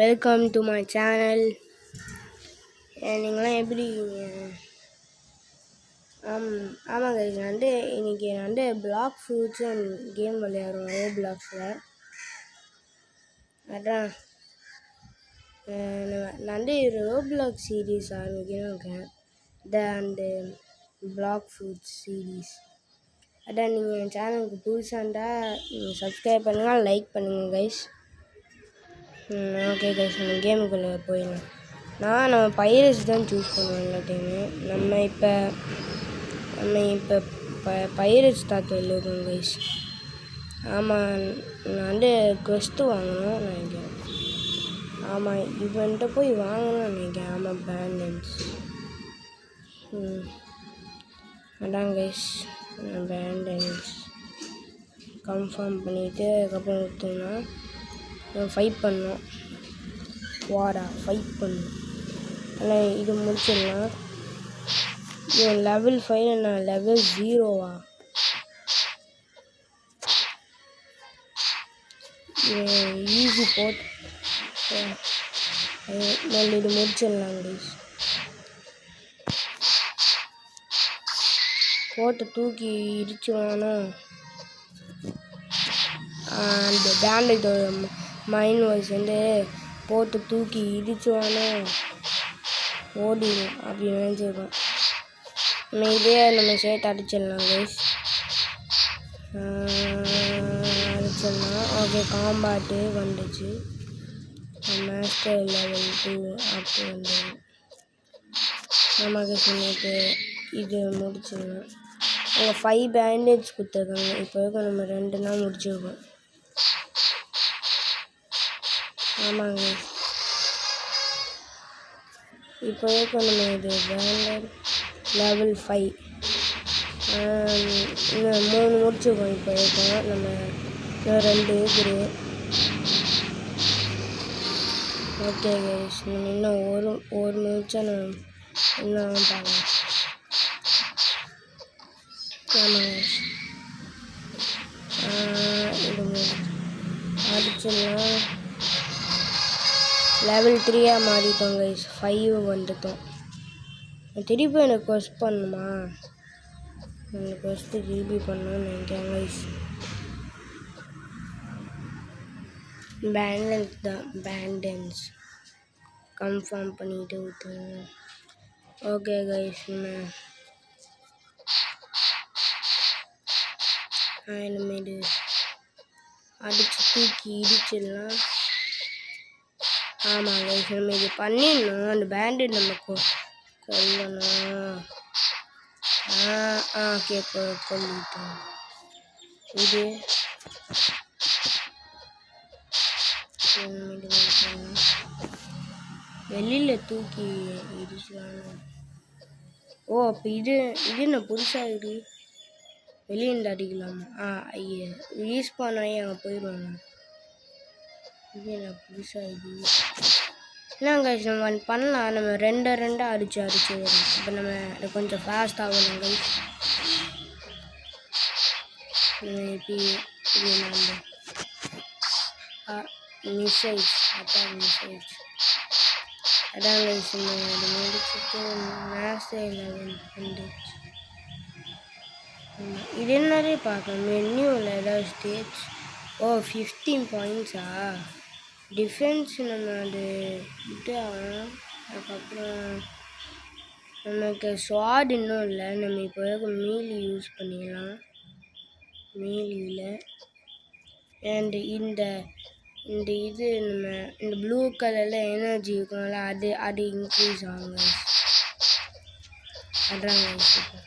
Welcome to my channel. நீங்களாம் எப்படி இருக்கீங்க? ஆமாங்க, இது இன்றைக்கி பிளாக் ஃப்ரூட்ஸ் அண்ட் கேம் விளையாடுறோம் ரோ பிளாக்ஸில். அதான் நான் ரோ பிளாக் சீரீஸ் ஆரம்பிக்கணும் இருக்கேன். Blox Fruits series. அதான் நீங்கள் என் சேனலுக்கு புதுசாக இருந்தால் நீங்கள் சப்ஸ்கிரைப் பண்ணுங்கள், லைக் பண்ணுங்கள் கைஸ். ஓகே கைஸ், நம்ம கேமுக்குள்ளே போயிடலாம். நம்ம பைரட்ஸ் தான் சூஸ் பண்ணுவோம் எல்லா டைமு. நம்ம இப்போ பைரட்ஸ் தாக்கல் இருக்கோம் கைஸ். ஆமாம், நான் குவெஸ்ட்டு வாங்கணும் நினைக்கிறேன். ஆமாம், இவன்கிட்ட போய் வாங்கணும்னு நினைக்கிறேன். ஆமாம், பேண்டன்ஸ். அதான் கைஸ், பேண்டன்ஸ் கன்ஃபார்ம் பண்ணிவிட்டு அதுக்கப்புறம் எடுத்தோம்னா ஃபைட் பண்ணோம். ஃபைட் பண்ணணும். ஆனால் இது முடிச்சிடலாம். இவன் லெவல் 5, நான் லெவல் 0வா? ஈஸி போட்டு இது முடிச்சிடலாம் ப்ளீஸ். போட்டு தூக்கி இடிச்சுவானோ. அந்த பேண்டேஜோட மைண்ட் வாய்ஸ் போட்டு தூக்கி இடிச்சுவானோ, ஓடிடும் அப்படி நினச்சிருக்கோம். நம்ம சேர்த்து அடிச்சிடலாம் கைஸ். அடிச்சிடலாம். ஓகே, காம்பாட்டு வந்துச்சு. மாஸ்டர் லெவல் 2 அப்படி வந்தது. ஆமாம் சொல்லிட்டு இது முடிச்சிடலாம். அவங்க 5 பேண்டேஜ் கொடுத்துருக்காங்க. இப்போ வரைக்கும் நம்ம 2 நாள் முடிச்சிருக்கோம். ஆமாங்க, இப்போ வரைக்கும் நம்ம இது பேண்டட் லெவல் 5 இன்னும் 3 முடிச்சிருக்கோம். இப்போ வரைக்கும் நம்ம இன்னும் 2 இருக்குது. ஓகே கைஸ், நம்ம இன்னும் ஒரு நிமிஷம் நம்ம இன்னும் பார்க்கலாம். ஆமாங்க, இது அடிச்சிடலாம். Level 3 மாறிட்டோம் guys. 5 வந்துட்டோம். திருப்பி எனக்கு கொஸ்ட் பண்ணணுமா? எனக்கு கொஸ்ட்டு திருப்பி பண்ணணும்னு நினைக்கிறேன் கைஸ். பேண்டன்ஸ் தான், பேண்டன்ஸ் கன்ஃபார்ம் பண்ணிட்டு விட்டுருங்க. ஓகே கைஸ், இனிமேல் அடித்து தூக்கி இடிச்சிடலாம். ஆமாம் கைஸ், நம்ம இது பண்ணிடணும். அந்த பேண்டட் நம்ம கொல்லணும். ஓகே, கொல்லிட்டோம். இது வெளியில் தூக்கி இடிச்சுவாங்க. அப்போ இது என்ன புதுசாக இருக்குது? வெளியேந்து அடிக்கலாமா? ஐயா, யூஸ் பண்ணாயே அங்கே போயிடுவாங்க. இது என்ன புதுசாக இது? என்னங்க நம்ம பண்ணலாம். நம்ம 2 அடிச்சு வரும். இப்போ நம்ம கொஞ்சம் ஃபாஸ்ட் ஆகணும் கைஸ். எப்படி இது நம்ம மிஸ்ஸைஸ் அட்டாக் மிஸ்ஸைஸ். அதான் கைஸ், இது முடிச்சுட்டு மாஸ்டர் லெவல் வந்துச்சு. இது என்னதே பார்க்கணும். மென்யூவில் ஏதாவது ஸ்டேஜ் 15 பாயிண்ட்ஸா? டிஃபென்ஸ் நம்ம அது இது ஆகணும். அதுக்கப்புறம் நமக்கு ஸ்வாட் இன்னும் இல்லை. நம்ம இப்போ மீலி யூஸ் பண்ணிடலாம். மீலியில் அண்டு இந்த இது நம்ம இந்த ப்ளூ கலரில் எனர்ஜி இருக்கணும்ல, அது இன்க்ரீஸ் ஆகுங்க. அதாங்க இப்போ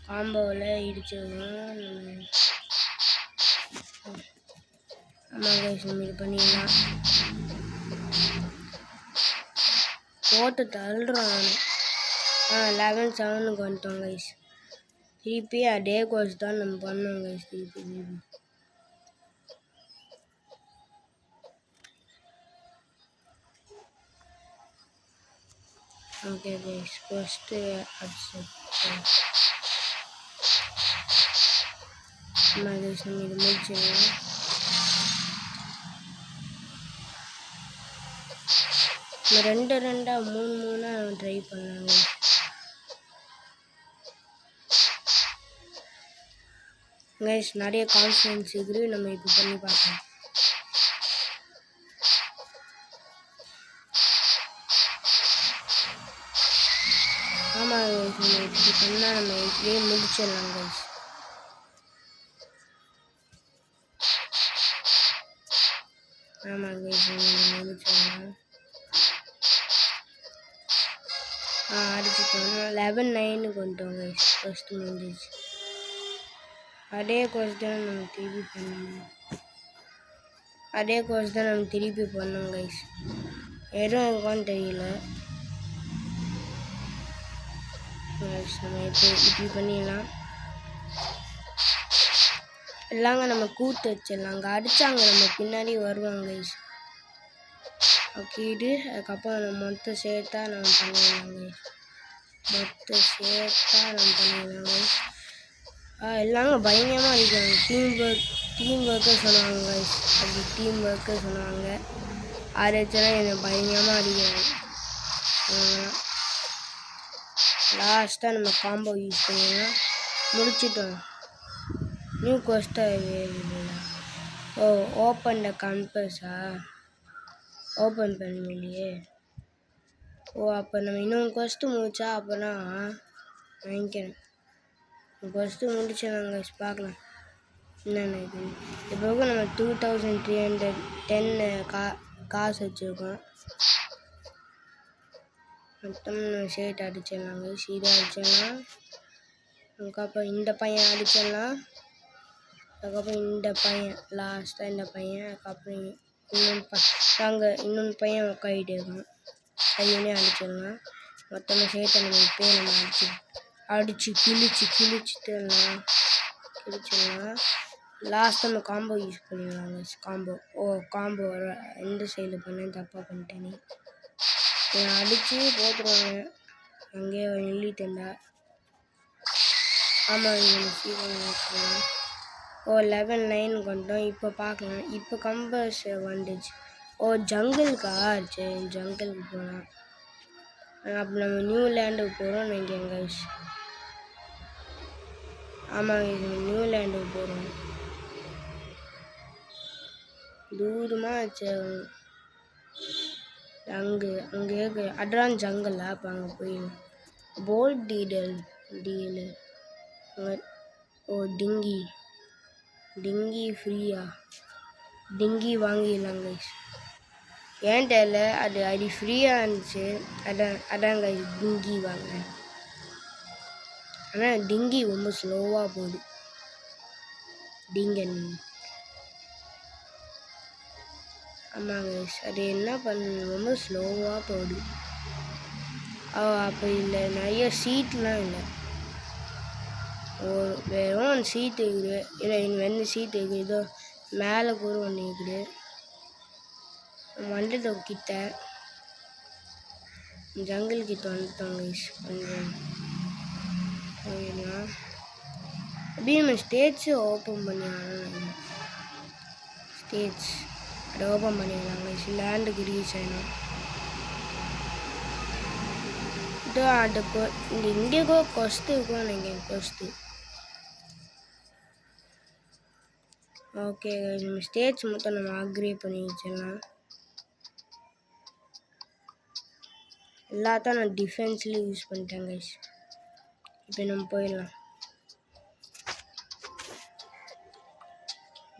காம்போவில் இடிச்சிடணும். ஆமாங்க, இது பண்ணிடலாம். போட்டு தள்ளுறான். 11-7 வந்துட்டோம் கைஸ். திருப்பி அதே கோர்ஸ் தான் நம்ம பண்ணோம் கைஸ். திருப்பி ஓகே கைஸ், ஃபஸ்ட்டு அடிச்சு ஆமாம் கைஸ் நம்ம இது முடிச்சிடலாம். நம்ம 2 3 ட்ரை பண்ணாங்க. கைஸ் நிறைய கான்ஃபிடன்ஸ் இருக்குது, நம்ம இப்போ பண்ணி பார்க்கலாம். ஆமாம் கைஸ் நம்ம இப்படி பண்ணால் நம்ம இப்படியே முடிச்சிடலாம் கைஸ். ஆமாம் கைஸ் நம்ம முடிச்சிடலாம். அடிச்சுட்டோம். 11-9 கொண்டோம் கைஸ். ஃபஸ்ட்டு முடிஞ்சிச்சு. அதே கோர்ஸ் தான் நம்ம திருப்பி பண்ணோம் கைஸ். எதுவும் இருக்கான்னு தெரியல கைஸ். நம்ம இப்படி பண்ணிடலாம். எல்லாங்க நம்ம கூட்டு வச்சிடலாம். அங்கே அடித்தாங்க நம்ம பின்னாடி வருவாங்க கைஸ். ஓகே இது அதுக்கப்புறம் நம்ம மொத்தம் சேர்த்தா நம்ம பண்ணிடலாம் கைஸ். கைஸ். எல்லாங்க பயங்கரமாக அடிக்கிறாங்க. டீம் ஒர்க்கு சொன்னாங்க கைஸ். அப்படி டீம் ஒர்க்கு சொன்னாங்க. ஆரச்செல்லாம் என்னை பயங்கரமாக அடிக்கிறாங்க. லாஸ்ட்டாக நம்ம காம்போ யூஸ் பண்ணிடலாம். முடிச்சிட்டோம். நியூ கொஸ்டா ஓப்பன் த கம்பஸா ஓப்பன் பண்ணலையே. அப்போ நம்ம இன்னொன்று கொஸ்ட்டு முடிச்சா அப்போனா வாங்கிக்கிறேன். கொஸ்ட்டு முடிச்சிடலாம் கைஸ். பார்க்கலாம் என்னென்ன இது. இப்போ நம்ம 2310 காசு வச்சுருக்கோம். மொத்தம் ஷேட் அடிச்சிடலாம் கைஸ். இதை அடிச்சிடலாம். அதுக்கப்புறம் இந்த பையன் அடிச்சிடலாம். அதுக்கப்புறம் இந்த பையன் லாஸ்ட்டாக இந்த பையன். அதுக்கப்புறம் இன்னொன்று பையன் உட்காந்துட்டு இருக்கான். கையோடனே அடிச்சிடலாம். மொத்தமாக சேர்த்து நம்ம இப்போயே நம்ம அடித்து கிழிச்சிடலாம். லாஸ்ட்டாக நம்ம காம்போ யூஸ் பண்ணிடலாங்க. காம்போ வர எந்த சைடில் பண்ணேன் தப்பாக பண்ணிட்டேனே. அடித்து போட்டுருவாங்க. அங்கேயே எழுதிட்டேன்டா. ஆமாம் இங்கே சீக்கிரம் 11-9 கொண்டோம். இப்போ பார்க்கலாம். இப்போ கம்பஸ் வந்துச்சு. ஜங்கிள்க்கா? சரி ஜங்கிளுக்கு போகலாம். அப்போ நம்ம நியூலேண்டுக்கு போகிறோம் நினைக்கிறேன் கைஸ். ஆமாங்க இது நியூலேண்டுக்கு போகிறோம். தூரமாக அங்கே அட்ரான் ஜங்கிள். அப்போ அங்கே போயிடும். போல்ட் டீலு டிங்கி ஃப்ரீயா? டிங்கி வாங்கிடலாம் கைஸ். ஏன் தெரியல, அது ஃப்ரீயாக இருந்துச்சு. அதான் கைஸ் டிங்கி வாங்கினேன். ஆனால் டிங்கி ரொம்ப ஸ்லோவாக போகுது. டிங்கன். ஆமாம் கைஸ் அது என்ன பண்ணு ரொம்ப ஸ்லோவாக போகுது. அப்போ இல்லை நிறைய சீட்லாம் இல்லை. வெறும் சீட்டு இருக்குது. இல்லை இங்கே வந்து சீட்டு இருக்குது. இதோ மேலே கூட ஒன்று இருக்குது. வந்துட்டோம் கிட்ட. ஜங்கிள் கிட்ட வந்துட்டோம் கைஸ். கொஞ்சம் போயிடலாம். அப்படியே நம்ம ஸ்டேஜ் ஓப்பன் பண்ணிடலாம். ஸ்டேஜ் அதை ஓப்பன் பண்ணிடலாம் கைஸ். லேண்டுக்கு ரீச் ஆகிடும். இதோ அந்த இங்கே கூட கொஸ்ட்டு இருக்கும் நினைக்கிறேன். Cost okay guys. நம்ம ஸ்டேஜ் மொத்தம் நம்ம அக்ரிவேட் பண்ணி வச்சிடலாம். எல்லாத்தையும் நான் டிஃபென்ஸ்லேயும் யூஸ் பண்ணிட்டேன் கைஸ். இப்போ நம்ம போயிடலாம்.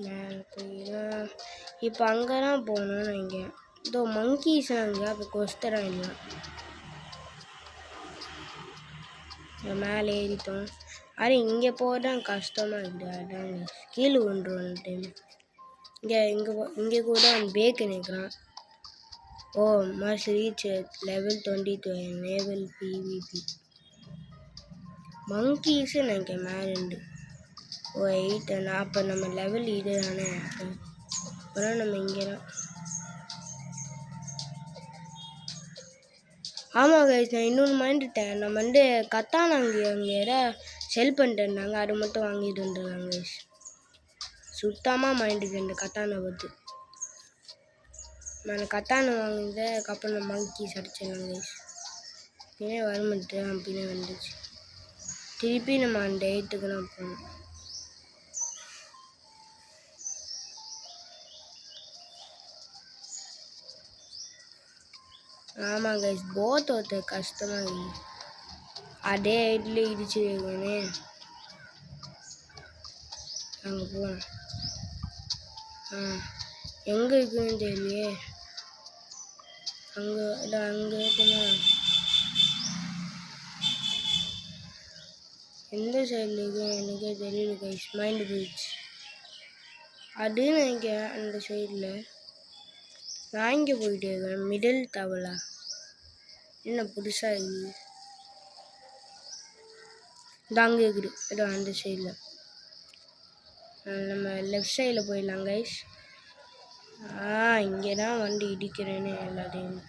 மேலே போயிடலாம். இப்போ அங்கே தான் போகணும்னு இங்கே இதோ மங்கீஸ்லாம் அங்கே. அப்போ கொஸ்டரா இல்லை. மேலே ஏறிட்டோம். இங்கே போகிறதான் கஷ்டமாக இருக்குது. அதாங்க கீழே ஒன்று டைம். இங்கே கூட பேக்கு நிற்கிறான். must reach level 22 enable PvP. monkeys நினைக்கிறேன் மேலே இருந்து. 8 அப்போ நம்ம லெவல் இது தானே. அப்புறம் நம்ம இங்கே தான். ஆமாம் கைஸ் நான் இன்னொன்று மறந்துட்டேன். நம்ம கத்தானாங்க அங்கே யாராவது செல் பண்ணிட்டு இருந்தாங்க. அது மட்டும் வாங்கிட்டு வந்துடுறாங்க கைஸ். சுத்தமாக மைண்டுக்கு இந்த கத்தானை பற்றி. நான் கத்தானை வாங்கினது அதுக்கப்புறம் நான் மங்கீஸ் அடிச்சிடலாம் கைஸ். பின்னே வரமாட்டு பின்னே வந்துச்சு. திருப்பி நம்ம அந்த 8க்கு தான் போகணும். ஆமாம் கைஸ், போத் ஒருத்த கஷ்டமாக இருக்குது. அதே 8ல இடிச்சு வைக்கணே. அங்கே போகலாம். எங்கே இருக்குன்னு தெரியலையே. அங்கே இல்லை, அங்கே இருக்குமா? எந்த சைடில் இருக்கு எனக்கே தெரியல கைஸ். மைண்டு போயிடுச்சு. அது நினைக்கிறேன் அந்த சைடில். நான் இங்கே போயிட்டே இருக்கேன். மிடில் டவலா என்ன புதுசாக இருக்குது? தாங்க இருக்குது. இதோ அந்த சைடில். நம்ம லெஃப்ட் சைடில் போயிடலாம் கைஸ். இங்கே தான் வண்டி இடிக்கிறேன்னு எல்லாத்தையும்.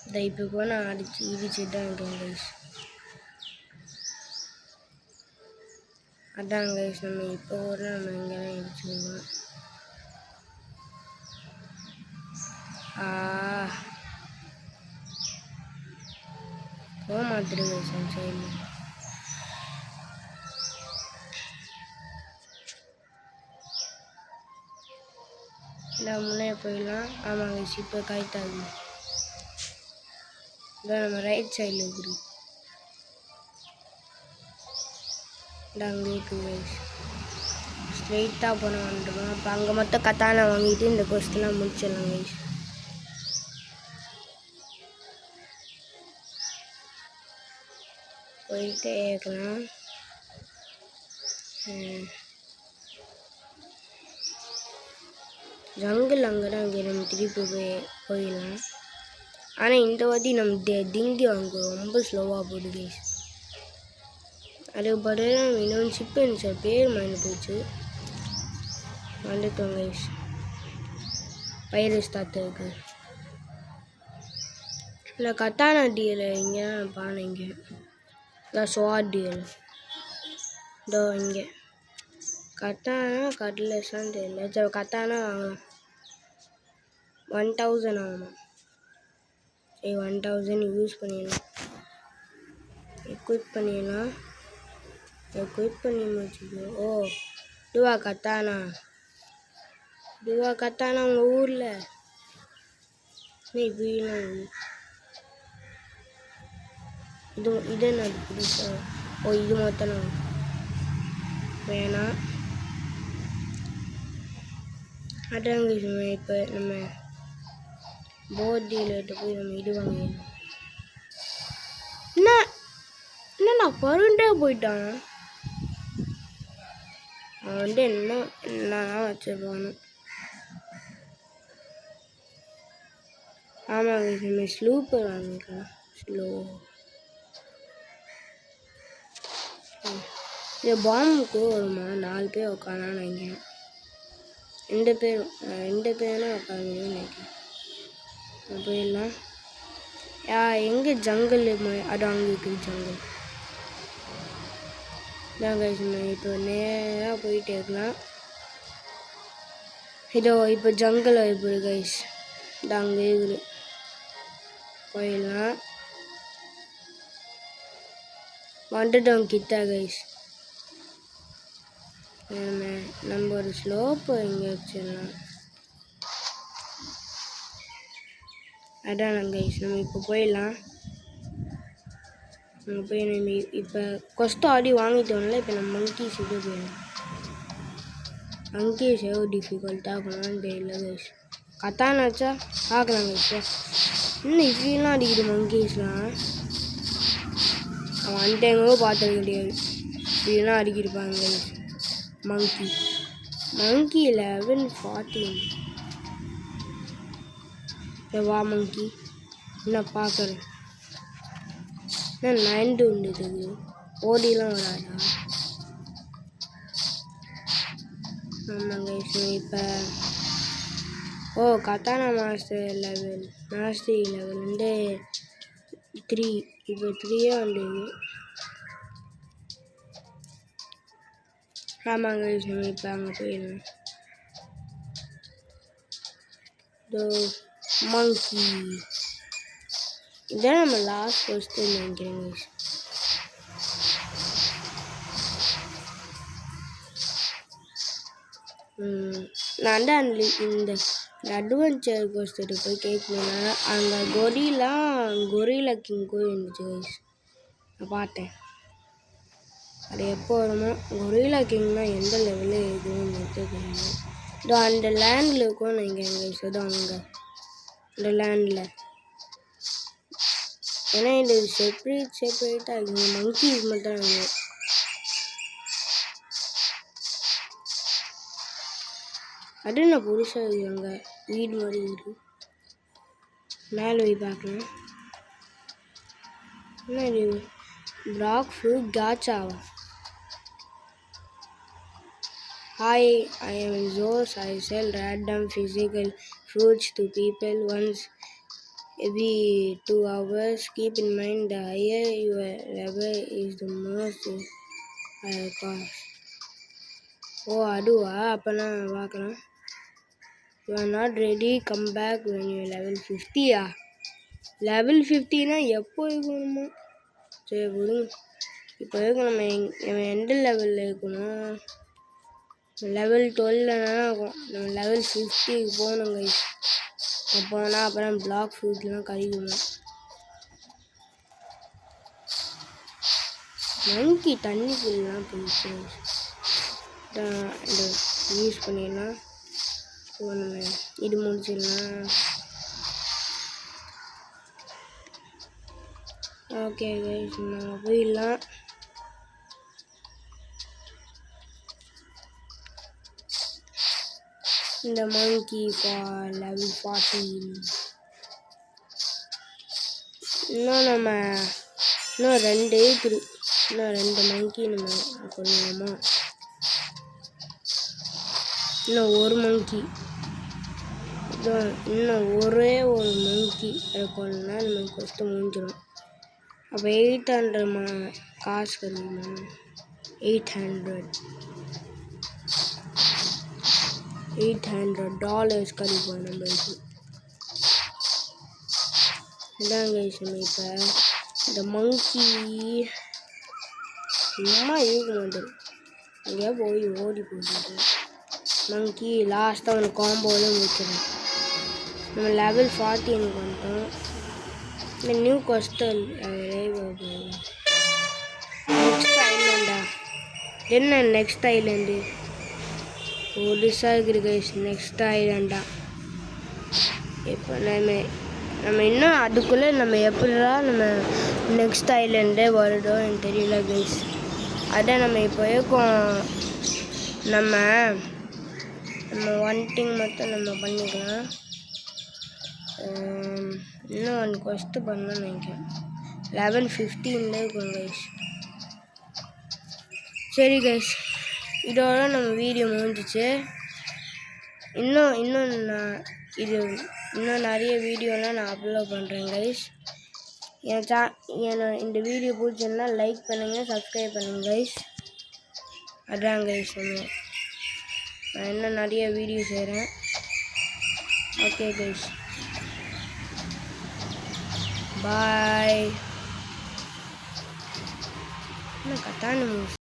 இதை இப்போ போய் நான் இடிச்சுட்டு தான் இருக்கேன் கைஸ். அதான் கைஸ், நம்ம இப்போ ஒரு நம்ம இங்கே தான் இடிச்சுருக்கோம். போக மாத்திரு கைஸ் அந்த சைடில். இல்லை முன்னே போயிடலாம். ஆமாம் கைஸ், இப்போ கைத்தாது. இதான் நம்ம ரைட் சைடில் இருக்குது. அங்கே இருக்குது கைஸ். ஸ்ட்ரெயிட்டாக போன வந்துடுவோம். அப்போ அங்கே மொத்தம் கத்தானை வாங்கிட்டு இந்த கொஸ்டின்லாம் முடிச்சிடலாம் கைஸ். போயிட்டே இருக்கலாம். ஜங்கிள் அங்கே தான் இங்கே நம்ம திருப்பி போயிடலாம். ஆனால் இந்த வாட்டி நம்ம திங்கி வாங்க ரொம்ப ஸ்லோவாக போகுது கைஸ். அதுக்கு பதிலாக நம்ம இன்னொன்று ஷிப் இருந்துச்சு, பேர் மைண்ட் போயிடுச்சு. வந்துட்டோம் கைஸ். வைரஸ் தாத்தருக்கு இல்லை கத்தானா டிஎல் இங்கே பானை. இங்கே இல்லை ஸ்வாட் டிஎல். இதோ இங்கே கத்தானா கட்லெஸ்ஸான்னு தெரியல. சரி கத்தானா வாங்கலாம். 1000 ஆகணும். சரி 1000 யூஸ் பண்ணிடலாம். எக்விப் பண்ணிடலாம். எக்விப் பண்ணி முடிச்சுது. இதுவா கத்தானா? இதுவா கத்தானா உங்கள் ஊரில்? இப்படிலாம் இது என்ன புதுசாக? இது மொத்தம் வேணாம். அதாங்க இப்போ நம்ம போர்டியில்ட்டு போய் நம்ம இது வாங்கிடணும். என்னண்ணா பருண்டே போயிட்டான். அவன் என்ன வச்சுருப்பானு. ஆமாங்க நம்ம ஸ்லூப்பர் வாங்கிக்கலாம். ஸ்லோ இந்த பாம்புக்கு வருமா? 4 பேர் உட்காரான்னு நினைக்கிறேன். 2 பேரும் உட்காந்துன்னு நினைக்கிறேன். போயிடலாம். எங்கே ஜங்கிள்? அது அங்கே இருக்குது ஜங்கிள். இதாங்க இப்போ நேராக போயிட்டே இருக்கலாம். இதோ இப்போ ஜங்கிள் இருக்குது கைஸ். இது அங்கே இருக்குது. போயிடலாம். வந்துட்டோம் கிட்ட கைஸ். நம்ம ஒரு ஸ்லோப்பு இங்கே வச்சிடலாம். அதான் கைஸ் நம்ம இப்போ போயிடலாம். நம்ம போய் நம்ம இப்போ கொஸ்ட் ஆடி வாங்கிட்டோம்ல. இப்போ நம்ம மங்கீஸ் இது போயிடலாம். மங்கீஸ் எவ்வளோ டிஃபிகல்ட்டாக போனான்னு தெரியல கைஸ். கத்தானாச்சா பார்க்கலாம் கைஸ். இன்னும் இப்படிலாம் அடிக்குது மங்கீஸ்லாம். அவன் அன்டைங்கோ பார்த்தது கிடையாது. இப்படிலாம் அடிக்கிருப்பாங்க கைஸ். மங்கி 1114. வா மங்கி, என்ன பார்க்குறேன். என்ன 9 உண்டு. ஓடிலாம் வராதா? ஆமாங்க இப்போ கத்தானா மாஸ்டர் லெவல் வந்து 3. இப்போ 3 வந்தது. ஆமாங்க கைஸ், நம்ம இப்போ அங்கே போயிடலாம். மங்கி இதான் நம்ம லாஸ்ட் கொஸ்டின் நினைக்கிறேன் கைஸ். நான் தான் இந்த அட்வென்ச்சர் கோஸ்டர் போய் கேட்கணுன்னா அங்கே கொரிலா கிங்கும் இருந்துச்சு கைஸ். நான் பார்த்தேன். அது எப்போ வருமோ. கொரிலா கிங்னா எந்த லெவலில் இருக்குன்னு தெரியும். இதோ அந்த லேண்டில் இருக்கும் நினைக்கிறேன் கைஸ். ஏதோ அங்கே அந்த லேண்டில். ஏன்னா இது செப்பரேட்டாக இருக்குங்க. மங்கீஸ் மட்டும் அங்கே. அது நான் புதுசாக இருக்குது அங்கே வீடு மாதிரி இருக்கு. மேலே போய் பார்க்கலாம். என்ன இது? பிளாக் ஃப்ரூட் காச்சாவா? Hi, I am Zos. I sell random physical fruits to people once every 2 hours. Keep in mind, the higher your level is, the most cost. Oh, அதுவா? அப்போ நான் பார்க்கலாம். You are not ready. Come back when you are level 50. Level 50னா எப்போ இருக்கணுமோ? சரி விடுங்க. இப்போ இருக்கு நம்ம எந்த லெவலில் இருக்கணும்? லெவல் 12 இருக்கும். நம்ம லெவல் 50 போகணும் கைஸ். போனால் அப்புறம் பிளாக் ஃப்ரூட்லாம் கழிக்கணும். மங்கி தண்ணிக்குள்ளலாம் போயிடுச்சு. இது யூஸ் பண்ணிடலாம். நம்ம இது முடிச்சிடலாம். ஓகே கைஸ், நம்ம போயிடலாம். இந்த மங்கி ஃபார் லெவல் 14. இன்னும் 2 இருக்குது. இன்னும் 2 மங்கி நம்ம கொள்ளலாமா? இன்னும் ஒரு மங்கி. இன்னும் ஒரே ஒரு மங்கி அதை கொள்ளனா நம்ம கொஸ்ட்டு முடிஞ்சிடும். அப்போ 800 காசு கிடைக்குமா? 800 கிடைக்கும் நம்மளுக்கு. இதான் கைஸ் நம்ம இப்போ இந்த மங்கி சும்மா இருக்க மாட்டேன். எங்கேயா போய் ஓடி போட்டு மங்கி லாஸ்ட்டாக ஒரு காம்போவில் முடிச்சிடும். நம்ம லெவல் 14 வந்துட்டோம். இந்த நியூ கொஸ்டல் நெக்ஸ்ட் ஐலண்டா? என்ன நெக்ஸ்ட் ஐலண்டு? ஒடிசா இருக்குது கைஸ். நெக்ஸ்ட் ஐலண்டா? இப்போ நம்ம இன்னும் அதுக்குள்ளே நம்ம எப்படிலாம் நம்ம நெக்ஸ்ட் ஐலண்டே வருதோ எனக்கு தெரியல கைஸ். அதான் நம்ம இப்போ இருக்கோம். நம்ம ஒன் திங் மட்டும் நம்ம பண்ணிக்கலாம். இன்னும் 1 கொஸ்ட்டு பண்ணணும்னு நினைக்கிறேன். லெவல் 15 இருக்கும் கைஸ். சரி கைஸ், இதோட நம்ம வீடியோ முடிஞ்சிச்சு. இன்னும் நிறைய வீடியோலாம் நான் அப்லோட் பண்ணுறேன் கைஸ். இந்த வீடியோ பிடிச்சிருந்தா லைக் பண்ணுங்கள், சப்ஸ்கிரைப் பண்ணுங்கள் கைஸ். அதான் கைஸ், நான் இன்னும் நிறைய வீடியோ செய்கிறேன். ஓகே கைஸ், பாய். என்ன கத்தான